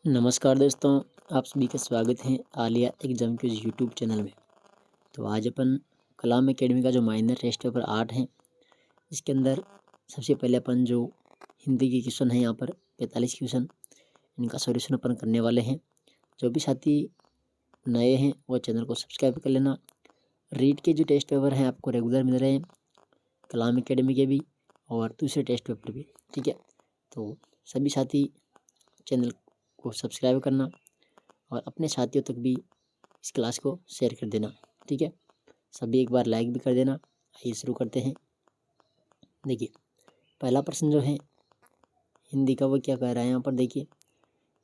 नमस्कार दोस्तों, आप सभी का स्वागत है Alia exam quiz YouTube channel में। तो आज अपन कलाम एकेडमी का जो माइनर टेस्ट पेपर 8 है, इसके अंदर सबसे पहले अपन जो हिंदी के क्वेश्चन है यहाँ पर 45 क्वेश्चन, इनका सॉल्यूशन अपन करने वाले हैं। जो भी साथी नए हैं वो चैनल को सब्सक्राइब कर लेना। रीड के जो टेस्ट पेपर हैं आपको रेगुलर मिल रहे हैं, कलाम एकेडमी के भी और दूसरे टेस्ट पेपर भी, ठीक है। तो सभी साथी चैनल को सब्सक्राइब करना और अपने साथियों तक भी इस क्लास को शेयर कर देना, ठीक है। सभी एक बार लाइक भी कर देना। आइए शुरू करते हैं। देखिए, पहला प्रश्न जो है हिंदी का वो क्या कह रहा है यहाँ पर, देखिए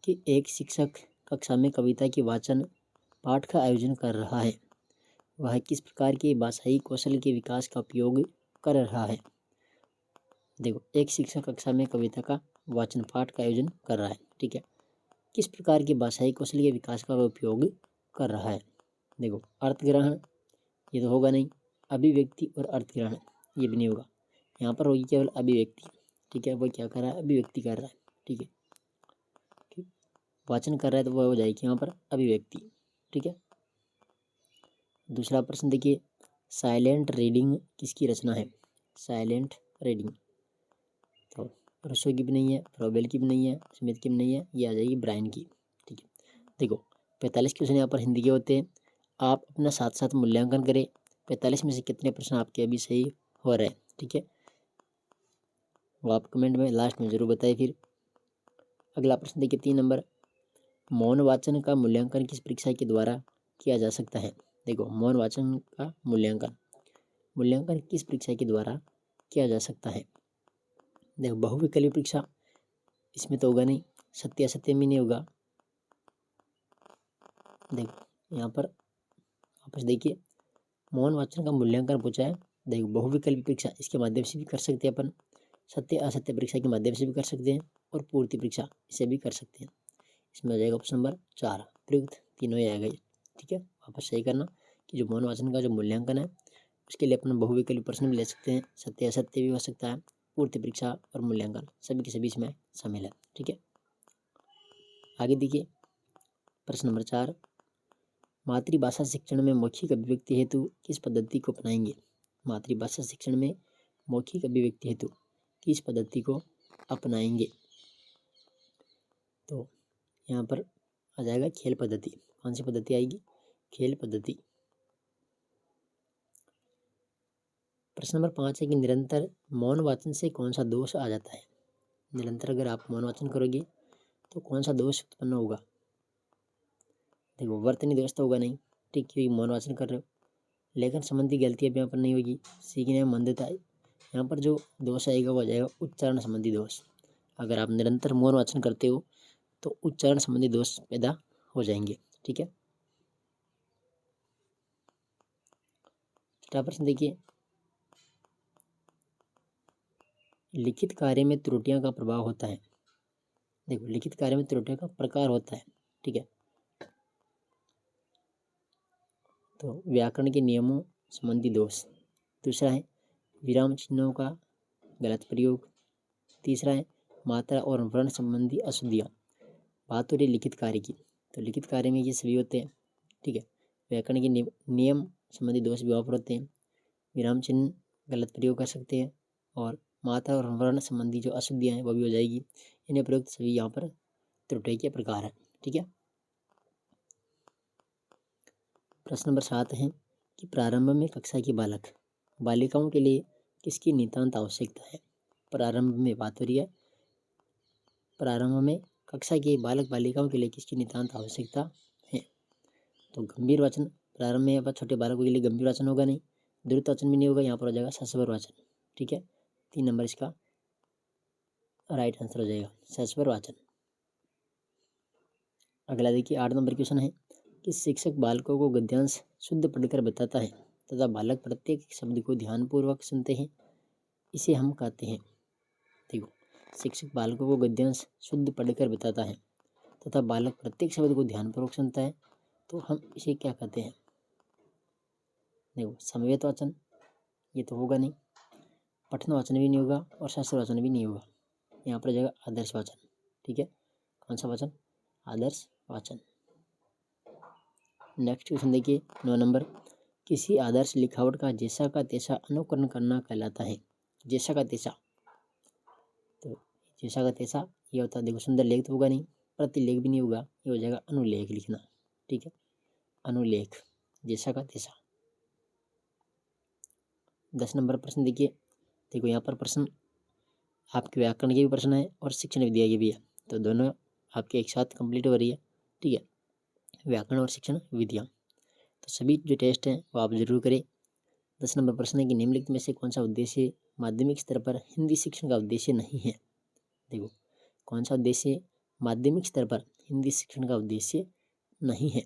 कि एक शिक्षक कक्षा में कविता की वाचन पाठ का आयोजन कर रहा है, वह किस प्रकार के भाषाई कौशल के विकास का उपयोग कर रहा है। देखो, एक शिक्षक कक्षा में कविता का वाचन पाठ का आयोजन कर रहा है, ठीक है। किस प्रकार के भाषाई कौशल के विकास का उपयोग कर रहा है। देखो, अर्थ ग्रहण ये तो होगा नहीं, अभिव्यक्ति और अर्थ ग्रहण ये भी नहीं होगा। यहाँ पर होगी केवल अभिव्यक्ति, ठीक है। वो क्या कर रहा है, अभिव्यक्ति कर रहा है, ठीक है। ठीक, वाचन कर रहा है तो वह हो जाएगी यहाँ पर अभिव्यक्ति, ठीक है। दूसरा प्रश्न देखिए, साइलेंट रीडिंग किसकी रचना है। साइलेंट रीडिंग तो रूसो की भी नहीं है, फ्रॉबेल की भी नहीं है, स्मिथ की भी नहीं है, ये आ जाएगी ब्रायन की, ठीक है। देखो, 45 क्वेश्चन यहाँ पर हिंदी के होते हैं। आप अपना साथ साथ मूल्यांकन करें, 45 में से कितने प्रश्न आपके अभी सही हो रहे हैं, ठीक है। वो आप कमेंट में लास्ट में ज़रूर बताइए। फिर अगला प्रश्न देखिए, 3 नंबर, मौन वाचन का मूल्यांकन किस परीक्षा के द्वारा किया जा सकता है। देखो, मौन वाचन का मूल्यांकन मूल्यांकन किस परीक्षा के द्वारा किया जा सकता है। देखो, बहुविकल्पी परीक्षा इसमें तो होगा नहीं, सत्य असत्य में नहीं होगा। देखो यहाँ पर वापस देखिए, मौन वाचन का मूल्यांकन पूछा है। देखो, बहुविकल्पी परीक्षा इसके माध्यम से भी कर सकते हैं अपन, सत्य असत्य परीक्षा के माध्यम से भी कर सकते हैं, और पूर्ति परीक्षा इसे भी कर सकते हैं। इसमें आ जाएगा ऑप्शन नंबर 4 प्रयुक्त, तीनों ही आएगा, ठीक है। वापस सही करना कि जो मौन वाचन का जो मूल्यांकन है उसके लिए अपन बहुविकल्पी प्रश्न भी ले सकते हैं, सत्य असत्य भी हो सकता है, पूर्ति परीक्षा और मूल्यांकन सभी के सभी इसमें शामिल है, ठीक है। आगे देखिए, प्रश्न नंबर 4, मातृभाषा शिक्षण में मौखिक अभिव्यक्ति हेतु किस पद्धति को अपनाएंगे। मातृभाषा शिक्षण में मौखिक अभिव्यक्ति हेतु किस पद्धति को अपनाएंगे। तो यहाँ पर आ जाएगा खेल पद्धति। कौन सी पद्धति आएगी, खेल पद्धति। प्रश्न नंबर 5 है कि निरंतर मौन वाचन से कौन सा दोष आ जाता है। निरंतर अगर आप मौन वाचन करोगे तो कौन सा दोष उत्पन्न होगा। देखो, वर्तनी दोष तो होगा नहीं, ठीक, क्योंकि मौन वाचन कर रहे हो। लेखन संबंधी गलतियाँ भी यहाँ पर नहीं होगी। सीखने में मंदता है, यहाँ पर जो दोष आएगा वो आ जाएगा उच्चारण संबंधी दोष। अगर आप निरंतर मौन वाचन करते हो तो उच्चारण संबंधी दोष पैदा हो जाएंगे, ठीक है। छठा प्रश्न देखिए, लिखित कार्य में त्रुटियां का प्रभाव होता है। देखो, लिखित कार्य में त्रुटियों का प्रकार होता है, ठीक है। तो व्याकरण के नियमों संबंधी दोष। दूसरा है विराम चिन्हों का गलत प्रयोग। तीसरा है मात्रा और वर्ण संबंधी अशुद्धियाँ। बात हो रही लिखित कार्य की, तो लिखित कार्य में ये सभी होते हैं, ठीक है। व्याकरण के नियम संबंधी दोष भी वहाँ पर होते हैं, विराम चिन्ह गलत प्रयोग कर सकते हैं, और मात्रा और वर्ण संबंधी जो अशुद्धियाँ हैं वो भी हो जाएगी। इन्हें प्रयुक्त सभी यहाँ पर त्रुटि के प्रकार है, ठीक है। प्रश्न नंबर 7 है कि प्रारंभ में कक्षा की बालिकाओं के लिए किसकी नितांत आवश्यकता है। प्रारंभ में बात हो रही है, प्रारंभ में कक्षा के बालक बालिकाओं के लिए किसकी नितांत आवश्यकता है। तो गंभीर वाचन प्रारंभ में यहाँ छोटे बालकों के लिए गंभीर वाचन होगा नहीं, द्रुत वाचन भी नहीं होगा, यहाँ पर हो जाएगा सस्वर वाचन, ठीक है। 3 नंबर इसका राइट आंसर हो जाएगा, सस्वर वाचन। अगला देखिए, 8 नंबर क्वेश्चन है कि शिक्षक बालकों को गद्यांश शुद्ध पढ़कर बताता है तथा बालक प्रत्येक शब्द को ध्यानपूर्वक सुनते हैं, इसे हम कहते हैं। देखो, शिक्षक बालकों को गद्यांश शुद्ध पढ़कर बताता है तथा बालक प्रत्येक शब्द को ध्यानपूर्वक सुनता है, तो हम इसे क्या कहते हैं। देखो, समवेत वाचन ये तो होगा नहीं, पठन वाचन भी नहीं होगा, और शास्त्र वाचन भी नहीं होगा। यहाँ पर जाएगा आदर्श वाचन, ठीक है। कौन सा वाचन, आदर्श वाचन। नेक्स्ट क्वेश्चन देखिए 9 नंबर, किसी आदर्श लिखावट का जैसा का तैसा अनुकरण करना कहलाता है। जैसा का तैसा, तो जैसा का तैसा ये होता है, देखो सुंदर लेख तो होगा नहीं, प्रतिलेख भी नहीं होगा, ये हो जाएगा अनुलेख लिखना। ठीक है, अनुलेख, जैसा का तैसा। 10 नंबर प्रश्न देखिए, देखो यहाँ पर प्रश्न आपके व्याकरण के भी प्रश्न है और शिक्षण विद्या के भी है, तो दोनों आपके एक साथ कंप्लीट हो रही है। ठीक है, व्याकरण और शिक्षण विद्या, तो सभी जो टेस्ट हैं वो आप जरूर करें। 10 नंबर प्रश्न है कि निम्नलिखित में से कौन सा उद्देश्य माध्यमिक स्तर पर हिंदी शिक्षण का उद्देश्य नहीं है। देखो कौन सा उद्देश्य माध्यमिक स्तर पर हिंदी शिक्षण का उद्देश्य नहीं है।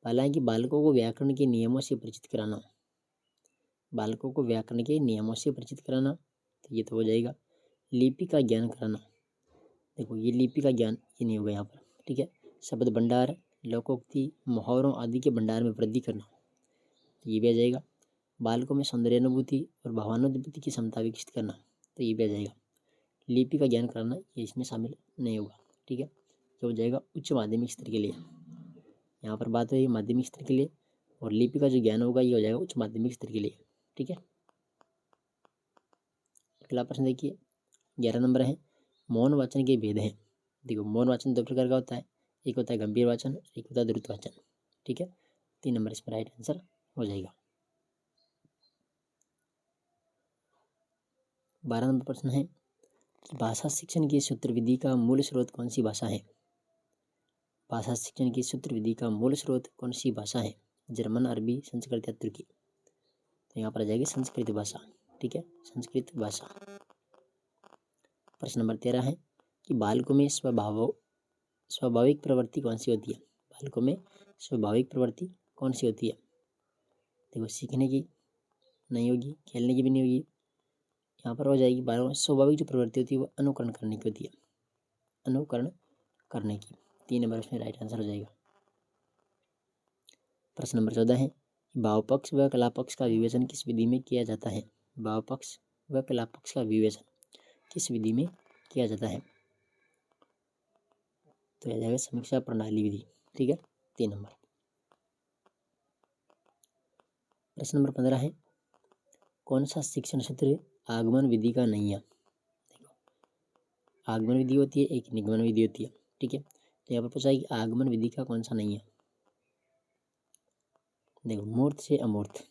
पहला है कि बालकों को व्याकरण के नियमों से परिचित कराना, बालकों को व्याकरण के नियमों से परिचित कराना, तो ये तो हो जाएगा। लिपि का ज्ञान कराना, देखो ये लिपि का ज्ञान ये नहीं होगा यहाँ पर। ठीक है, शब्द भंडार, लोकोक्ति, मुहावरों आदि के भंडार में वृद्धि करना, तो ये भी आ जाएगा। बालकों में सौंदर्यानुभूति और भावानुभूति की क्षमता विकसित करना, तो ये भी आ जाएगा। लिपि का ज्ञान कराना ये इसमें शामिल नहीं होगा। ठीक है, तो हो जाएगा उच्च माध्यमिक स्तर के लिए, यहाँ पर बात हुई माध्यमिक स्तर के लिए, और लिपि का जो ज्ञान होगा ये हो जाएगा उच्च माध्यमिक स्तर के लिए। ठीक है, अगला प्रश्न देखिए 11 नंबर है, मौन वाचन के भेद हैं। देखो मौन वाचन दो प्रकार का होता है, एक होता है गंभीर वाचन, एक होता है द्रुत वाचन। ठीक है, 3 नंबर इसमें राइट आंसर हो जाएगा। 12 नंबर प्रश्न है कि भाषा शिक्षण की सूत्र विधि का मूल स्रोत कौन सी भाषा है। भाषा शिक्षण की सूत्र विधि का मूल स्रोत कौन सी भाषा है। जर्मन, अरबी, संस्कृत या तुर्की, तो यहाँ पर आ जाएगी संस्कृत भाषा। ठीक है, संस्कृत भाषा। प्रश्न नंबर 13 है कि बालकों में स्वाभाविक प्रवृत्ति कौन सी होती है। बालकों में स्वाभाविक प्रवृत्ति कौन सी होती है। देखो सीखने की नहीं होगी, खेलने की भी नहीं होगी, यहाँ पर हो जाएगी बालकों में स्वाभाविक जो प्रवृत्ति होती है वो अनुकरण करने की होती है, अनुकरण करने की। 3 नंबर इसमें राइट आंसर हो जाएगा। प्रश्न नंबर 14 है भाव पक्ष व कला पक्ष का विवेचन किस विधि में किया जाता है। भाव पक्ष व कला पक्ष का विवेचन किस विधि में किया जाता है, तो यह जाएगा समीक्षा प्रणाली विधि। ठीक है, 3 नंबर। प्रश्न नंबर 15 है कौन सा शिक्षण सूत्र आगमन विधि का नहीं है। देखो आगमन विधि होती है, एक निगमन विधि होती है। ठीक है, तो यहाँ पर पूछा है कि आगमन विधि का कौन सा नहीं है। देखो मूर्त से अमूर्त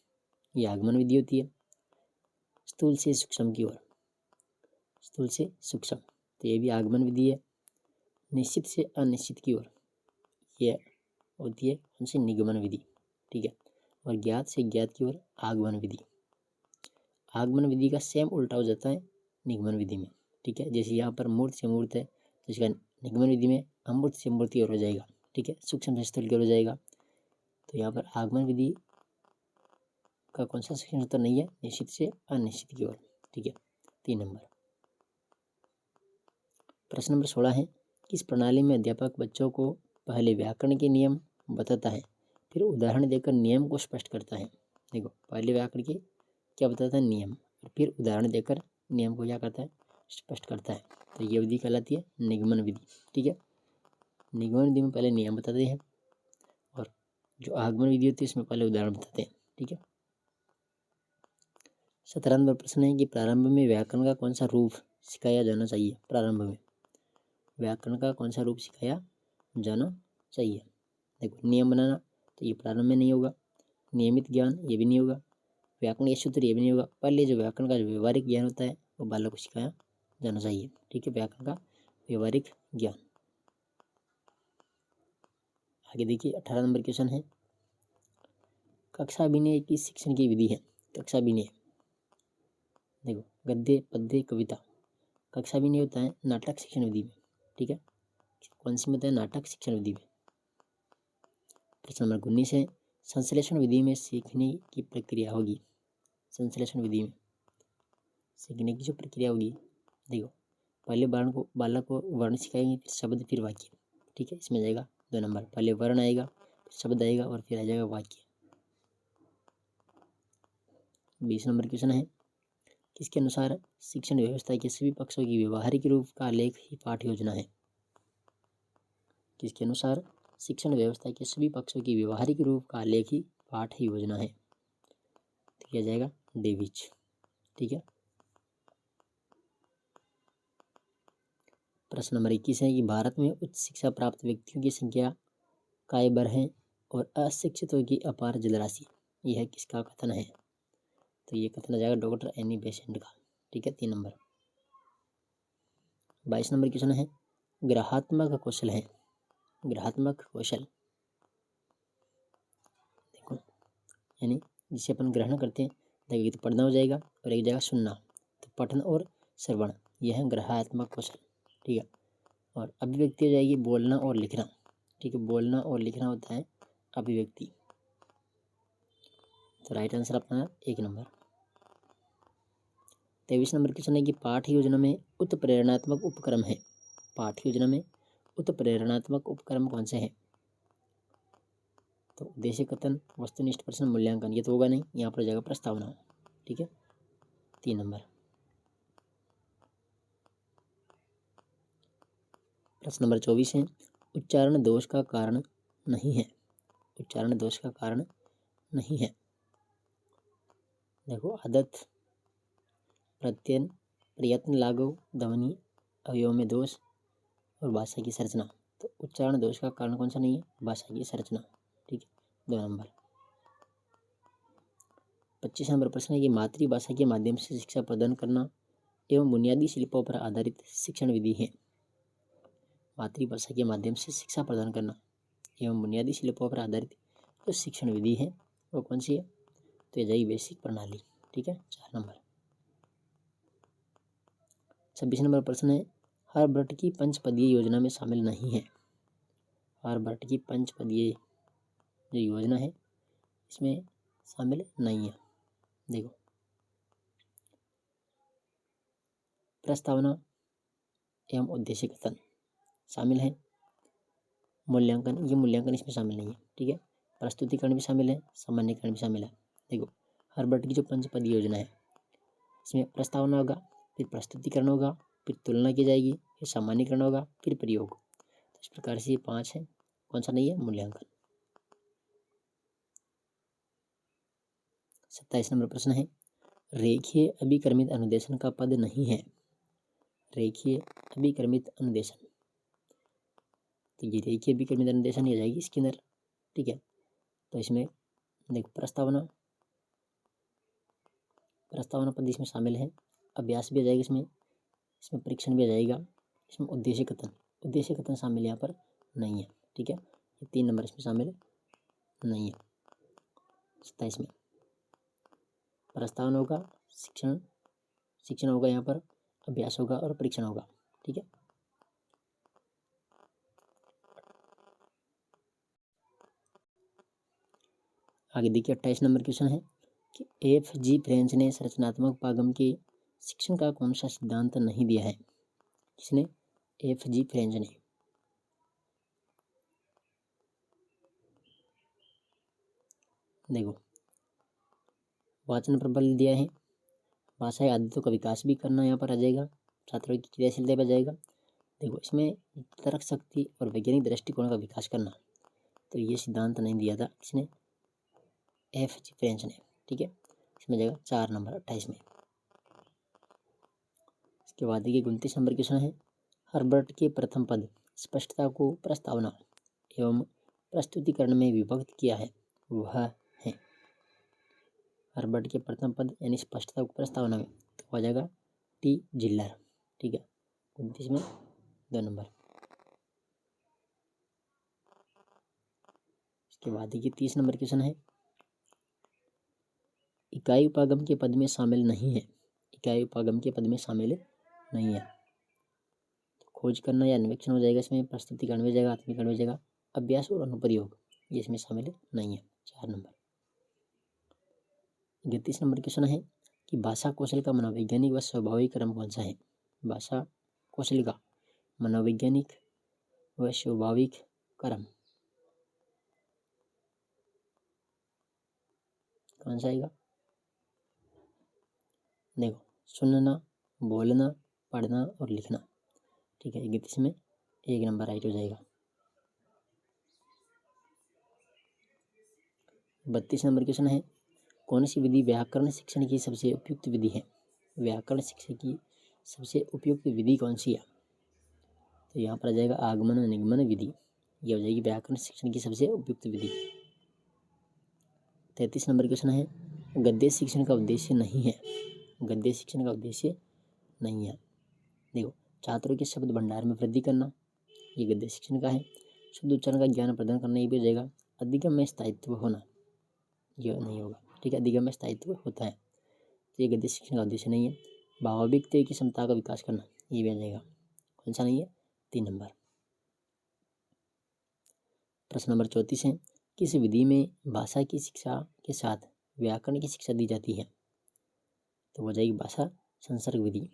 ये आगमन विधि होती है, स्थूल से सूक्ष्म की ओर, स्थूल से सूक्ष्म, तो ये भी आगमन विधि है। निश्चित से अनिश्चित की ओर ये होती है कौन सी, निगमन विधि। ठीक है, और ज्ञात से ज्ञात की ओर आगमन विधि। आगमन विधि का सेम उल्टा हो जाता है निगमन विधि में। ठीक है, जैसे यहाँ पर मूर्त से मूर्त है, तो इसका निगमन विधि में अमूर्त से मूर्त की ओर हो जाएगा। ठीक है, सूक्ष्म से स्थूल की ओर हो जाएगा। तो यहाँ पर आगमन विधि का कौन सा शिक्षण सूत्र नहीं है, निश्चित से अनिश्चित की ओर। ठीक है, 3 नंबर। प्रश्न नंबर 16 है किस प्रणाली में अध्यापक बच्चों को पहले व्याकरण के नियम बताता है, फिर उदाहरण देकर नियम को स्पष्ट करता है। देखो पहले व्याकरण के क्या बताता है, नियम, और फिर उदाहरण देकर नियम को क्या करता है, स्पष्ट करता है। तो ये विधि कहलाती है निगमन विधि। ठीक है, निगमन विधि में पहले नियम बताते हैं, और जो आगमन विधि होती है इसमें पहले उदाहरण बताते हैं। ठीक है, 17 नंबर प्रश्न है कि प्रारंभ में व्याकरण का कौन सा रूप सिखाया जाना चाहिए। प्रारंभ में व्याकरण का कौन सा रूप सिखाया जाना चाहिए। देखो नियम बनाना, तो ये प्रारंभ में नहीं होगा। नियमित ज्ञान ये भी नहीं होगा। व्याकरण या सूत्र ये भी नहीं होगा। पहले जो व्याकरण का जो व्यवहारिक ज्ञान होता है वो बालक को सिखाया जाना चाहिए। ठीक है, व्याकरण का व्यवहारिक ज्ञान। आगे देखिए 18 नंबर क्वेश्चन है कक्षा विनय की शिक्षण की विधि है। कक्षा विनय, देखो गद्य पद्य कविता, कक्षा विनय होता है नाटक शिक्षण विधि में। ठीक है, कौन सी में होता है, नाटक शिक्षण विधि में। प्रश्न नंबर 19 है संश्लेषण विधि में सीखने की प्रक्रिया होगी। संश्लेषण विधि में सीखने की जो प्रक्रिया होगी, देखो पहले बालक को वर्ण सिखाएंगे, फिर शब्द, फिर वाक्य। ठीक है, इसमें जाएगा 2 नंबर। पहले वर्ण आएगा, फिर शब्द आएगा, और फिर आ जाएगा वाक्य। 20 नंबर क्वेश्चन है किसके अनुसार शिक्षण व्यवस्था के सभी पक्षों की व्यवहारिक रूप का आलेख ही पाठ योजना है। किसके अनुसार शिक्षण व्यवस्था के सभी पक्षों की व्यवहारिक रूप का आलेख ही पाठ योजना है। तो किया जाएगा डेविच। ठीक है। प्रश्न नंबर 21 है कि भारत में उच्च शिक्षा प्राप्त व्यक्तियों की संख्या काय बर है और अशिक्षितों की अपार जलराशि, यह किसका कथन है? तो ये कथन आ जाएगा डॉक्टर एनी बेसेंट का। ठीक है, 3 नंबर। 22 नंबर क्वेश्चन है ग्रहात्मक कौशल है। ग्रहात्मक कौशल देखो, यानी जिसे अपन ग्रहण करते हैं, देखिए तो पढ़ना हो जाएगा और एक जगह सुनना, तो पठन और श्रवण, यह है ग्रहात्मक कौशल। ठीक है। और अभिव्यक्ति हो जाएगी बोलना और लिखना। ठीक है, बोलना और लिखना होता है अभिव्यक्ति। तो राइट आंसर अपना 1 नंबर। 23 नंबर क्वेश्चन है कि पाठ योजना में उत्प्रेरणात्मक उपक्रम है। पाठ योजना में उत्प्रेरणात्मक उपक्रम कौन से हैं? तो उद्देश्य कथन, वस्तुनिष्ठ प्रश्न, मूल्यांकन, ये तो होगा नहीं, यहाँ पर जाएगा प्रस्तावना। ठीक है, 3 नंबर। प्रश्न नंबर 24 है उच्चारण दोष का कारण नहीं है। उच्चारण दोष का कारण नहीं है। देखो, आदत, प्रत्ययन, प्रयत्न, लागू, ध्वनि, अवयव में दोष और भाषा की संरचना। तो उच्चारण दोष का कारण कौन सा नहीं है? भाषा की संरचना। ठीक है, 2 नंबर। 25 नंबर प्रश्न है कि मातृभाषा के माध्यम से शिक्षा प्रदान करना एवं बुनियादी शिल्पों पर आधारित शिक्षण विधि है। मातृभाषा के माध्यम से शिक्षा प्रदान करना एवं बुनियादी शिल्पों पर आधारित जो शिक्षण विधि है वो कौन सी है? तो ये जाएगी बेसिक प्रणाली। ठीक है, 4 नंबर। 26 नंबर प्रश्न है आर्यभट्ट की पंचपदीय योजना में शामिल नहीं है। आर्यभट्ट की पंचपदीय जो योजना है इसमें शामिल नहीं है। देखो, प्रस्तावना एवं उद्देश्य कथन शामिल है। मूल्यांकन, ये मूल्यांकन इसमें शामिल नहीं है। ठीक है, प्रस्तुतिकरण भी शामिल है, सामान्यकरण भी शामिल है। देखो, आर्यभट्ट की जो पंचपदीय योजना है इसमें प्रस्तावना होगा, फिर प्रस्तुतिकरण होगा, फिर तुलना की जाएगी, फिर सामान्यकरण होगा, फिर प्रयोग। तो इस प्रकार से ये 5 है। कौन सा नहीं है? मूल्यांकन। 27 नंबर प्रश्न है रेखीय अभिक्रमित अनुदेशन का पद नहीं है। रेखीय अभिक्रमित अनुदेशन, तो ये रेखीय अभिक्रमित अनुदेशन ये जाएगी इसके अंदर। ठीक है, तो इसमें देखो प्रस्तावना पद इसमें शामिल है, अभ्यास भी आ जाएगा इसमें परीक्षण भी आ जाएगा, इसमें उद्देश्य कथन शामिल यहाँ पर नहीं है। ठीक है, ये 3 नंबर इसमें शामिल नहीं है। 27 में प्रस्तावना होगा, शिक्षण होगा, यहाँ पर अभ्यास होगा और परीक्षण होगा। ठीक है, आगे देखिए 28 नंबर क्वेश्चन है कि F.G. फ्रेंच ने संरचनात्मक पागम के शिक्षण का कौन सा सिद्धांत नहीं दिया है? किसने? F.G. फ्रेंच ने। देखो, वाचन प्रबल दिया है, भाषाई आदतों का विकास भी करना यहाँ पर आ जाएगा, छात्रों की क्रियाशीलता पर जाएगा। देखो, इसमें तर्क शक्ति और वैज्ञानिक दृष्टिकोण का विकास करना, तो ये सिद्धांत नहीं दिया था किसने? F.G. फ्रेंच ने। ठीक है, इसमें जाएगा 4 नंबर 28 में। इसके बाद देखिए 29 नंबर क्वेश्चन है आर्यभट्ट के प्रथम पद स्पष्टता को प्रस्तावना एवं प्रस्तुतिकरण में विभक्त किया है, वह है। आर्यभट्ट के प्रथम पद यानी स्पष्टता को प्रस्तावना में, तो हो जाएगा टी जिल्लर। ठीक है, 29 में 2 नंबर। इसके बाद देखिए 30 नंबर क्वेश्चन है इकाई उपागम के पद में शामिल नहीं है। इकाई उपागम के पद में शामिल नहीं है, तो खोज करना या अन्वेषण हो जाएगा इसमें, प्रस्तुतिकरण हो जाएगा, आत्मीकरण हो जाएगा, अभ्यास और अनुप्रयोग ये इसमें शामिल नहीं है। 4 नंबर। 31 नंबर क्वेश्चन है कि भाषा कौशल का मनोवैज्ञानिक व स्वाभाविक क्रम कौन सा है? भाषा कौशल का मनोवैज्ञानिक व स्वाभाविक क्रम कौन सा आएगा? देखो, सुनना, बोलना, पढ़ना और लिखना। ठीक है, 31 में 1 नंबर राइट हो जाएगा। 32 नंबर क्वेश्चन है, कौन सी विधि व्याकरण शिक्षण की सबसे उपयुक्त विधि है? व्याकरण शिक्षण की सबसे उपयुक्त विधि कौन सी है? तो यहाँ पर आ जाएगा आगमन निगमन विधि, यह हो जाएगी व्याकरण शिक्षण की सबसे उपयुक्त विधि। 33 नंबर क्वेश्चन है, गद्य शिक्षण का उद्देश्य नहीं है। गद्य शिक्षण का उद्देश्य नहीं है। देखो, छात्रों के शब्द भंडार में वृद्धि करना, ये गद्य शिक्षण का है। शुद्ध उच्चारण का ज्ञान प्रदान करना, ये भी हो जाएगा। अधिगम में स्थायित्व होना, यह नहीं होगा। ठीक है, अधिगम में स्थायित्व होता है, तो ये गद्य शिक्षण का उद्देश्य नहीं है। भावाभिव्यक्ति की क्षमता का विकास करना, ये भी आ जाएगा। कौन सा नहीं है? 3 नंबर। प्रश्न नंबर 34 है, किस विधि में भाषा की शिक्षा के साथ व्याकरण की शिक्षा दी जाती है? तो हो जाएगी भाषा संसर्ग विधि।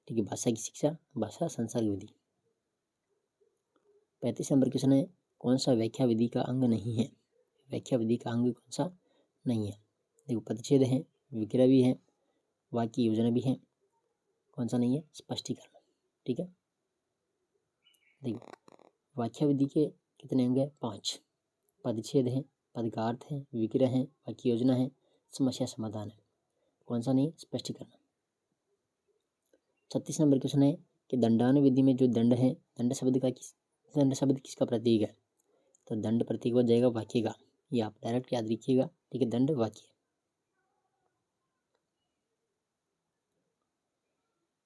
ठीक है, भाषा की शिक्षा भाषा संसर्ग विधि। 35 नंबर क्वेश्चन है, कौन सा व्याख्या विधि का अंग नहीं है? व्याख्या विधि का अंग कौन सा नहीं है? देखो, पदच्छेद है, विग्रह भी है, वाक्य योजना भी है। कौन सा नहीं है? स्पष्टीकरण। ठीक है, देखो, व्याख्या विधि के कितने अंग है? 5। पदच्छेद है, पदगार्थ है, विग्रह है, वाक्य योजना है, समस्या समाधान है। कौन सा नहीं? स्पष्टीकरण। 36 नंबर क्वेश्चन है कि दंडान विधि में जो दंड है, दंड शब्द किसका प्रतीक है? तो दंड प्रतीक हो जाएगा वाक्य का, ये आप डायरेक्ट याद रखिएगा। ठीक है, दंड वाक्य।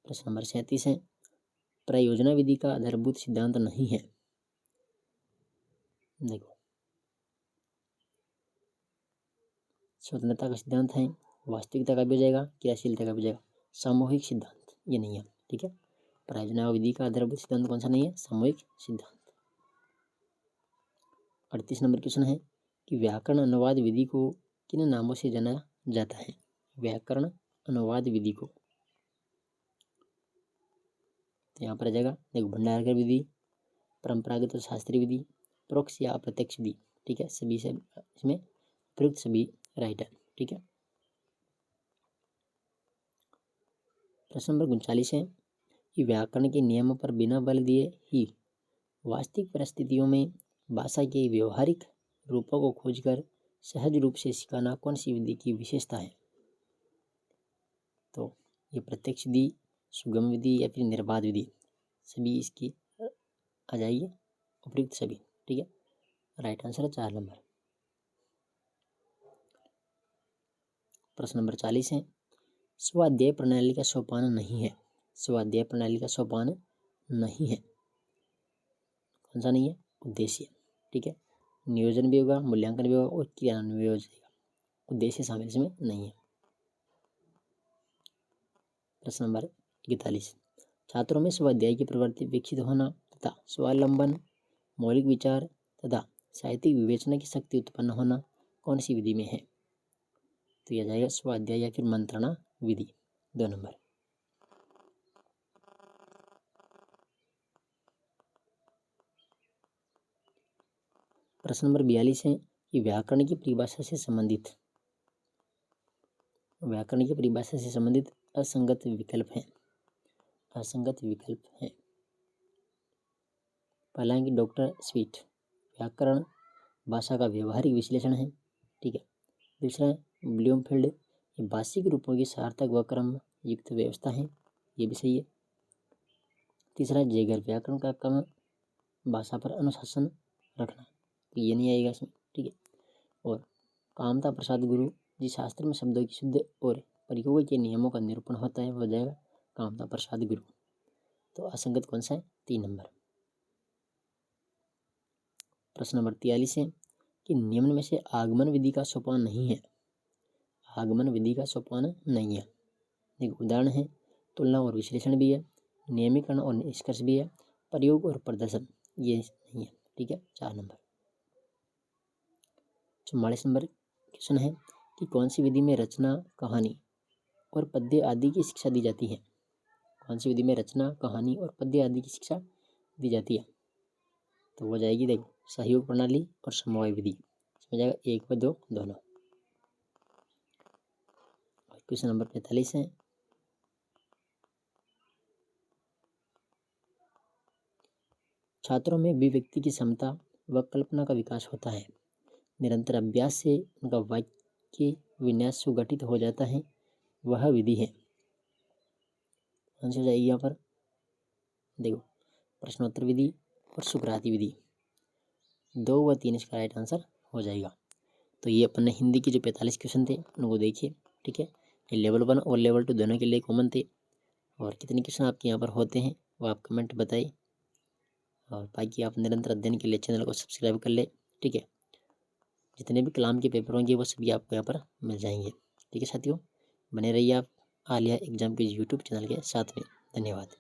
प्रश्न नंबर 37 है, प्रयोजना विधि का आधारभूत सिद्धांत नहीं है। देखो, स्वतंत्रता का सिद्धांत है, वास्तविकता का भी हो जाएगा, क्रियाशीलता का भी हो जाएगा। सामूहिक सिद्धांत ये नहीं है। ठीक है, प्रयोजना विधि का आधारभूत सिद्धांत कौन सा नहीं है? सामूहिक सिद्धांत। 38 नंबर क्वेश्चन है कि व्याकरण अनुवाद विधि को किन नामों से जाना जाता है? व्याकरण अनुवाद विधि को, तो यहाँ पर आ जाएगा। देखो, भंडारकर विधि, परंपरागत और शास्त्रीय विधि, परोक्ष या अप्रत्यक्ष विधि। ठीक है, सभी से इसमें प्रयुक्त सभी राइट है। ठीक है, प्रश्न नंबर 39 है कि व्याकरण के नियमों पर बिना बल दिए ही वास्तविक परिस्थितियों में भाषा के व्यवहारिक रूपों को खोजकर सहज रूप से सिखाना कौन सी विधि की विशेषता है? तो ये प्रत्यक्ष विधि, सुगम विधि या फिर निर्बाध विधि, सभी इसकी आ जाएगी उपयुक्त सभी। ठीक है, राइट आंसर है 4 नंबर। प्रश्न नंबर 40 है, स्वाध्याय प्रणाली का सोपान नहीं है। स्वाध्याय प्रणाली का सोपान नहीं है। कौन सा नहीं है? उद्देश्य। ठीक है, नियोजन भी होगा, मूल्यांकन भी होगा और क्रियान्वयन भी हो जाएगा। उद्देश्य शामिल इसमें नहीं है। प्रश्न नंबर 41, छात्रों में स्वाध्याय की प्रवृत्ति विकसित होना तथा स्वावलंबन, मौलिक विचार तथा साहित्यिक विवेचना की शक्ति उत्पन्न होना कौन सी विधि में है? तो यह जाएगा स्वाध्याय या फिर मंत्रणा विधि। 2 नंबर। प्रश्न नंबर 42 है कि व्याकरण की परिभाषा से संबंधित असंगत विकल्प है। असंगत विकल्प है। पहला है कि डॉक्टर स्वीट, व्याकरण भाषा का व्यवहारिक विश्लेषण है। ठीक है, दूसरा है ब्लूमफील्ड, ये भाषिक रूपों की सार्थक व क्रम युक्त व्यवस्था है, ये भी सही है। तीसरा है जेगर, व्याकरण का काम भाषा पर अनुशासन रखना, तो ये नहीं आएगा इसमें। ठीक है, और कामता प्रसाद गुरु, जिस शास्त्र में शब्दों की शुद्ध और प्रयोग के नियमों का निरूपण होता है, वो हो जाएगा कामता प्रसाद गुरु। तो असंगत कौन सा है? 3 नंबर। प्रश्न नंबर 43 है कि निम्न में से आगमन विधि का सोपान नहीं है। आगमन विधि का सोपान नहीं है। एक उदाहरण है, तुलना और विश्लेषण भी है, नियमीकरण और निष्कर्ष भी है, प्रयोग और प्रदर्शन ये नहीं है। ठीक है, 4 नंबर। 44 नंबर क्वेश्चन है कि कौन सी विधि में रचना, कहानी और पद्य आदि की शिक्षा दी जाती है? कौन सी विधि में रचना, कहानी और पद्य आदि की शिक्षा दी जाती है? तो हो जाएगी, देखो, सहयोग प्रणाली और समवाय विधि, इसमें जाएगा 1 व 2 दोनों। क्वेश्चन नंबर 45 है, छात्रों में अभिव्यक्ति की क्षमता व कल्पना का विकास होता है निरंतर अभ्यास से उनका वाक्य विन्यास सुगठित हो जाता है, वह विधि है। आंसर जाएगी यहाँ पर, देखो प्रश्नोत्तर विधि और सुकराती विधि, 2 व 3 इसका राइट आंसर हो जाएगा। तो ये अपन ने हिंदी के जो 45 क्वेश्चन थे उनको देखिए, ठीक है। ये लेवल 1 और लेवल 2 दोनों के लिए कॉमन थे। और कितने क्वेश्चन आपके यहाँ पर होते हैं वो आप कमेंट बताइए। और बाकी आप निरंतर अध्ययन के लिए चैनल को सब्सक्राइब कर ले, ठीक है। जितने भी कलाम के पेपर होंगे वो सभी आपको यहाँ पर मिल जाएंगे, ठीक है साथियों। बने रहिए आप आलिया एग्जाम के यूट्यूब चैनल के साथ में। धन्यवाद।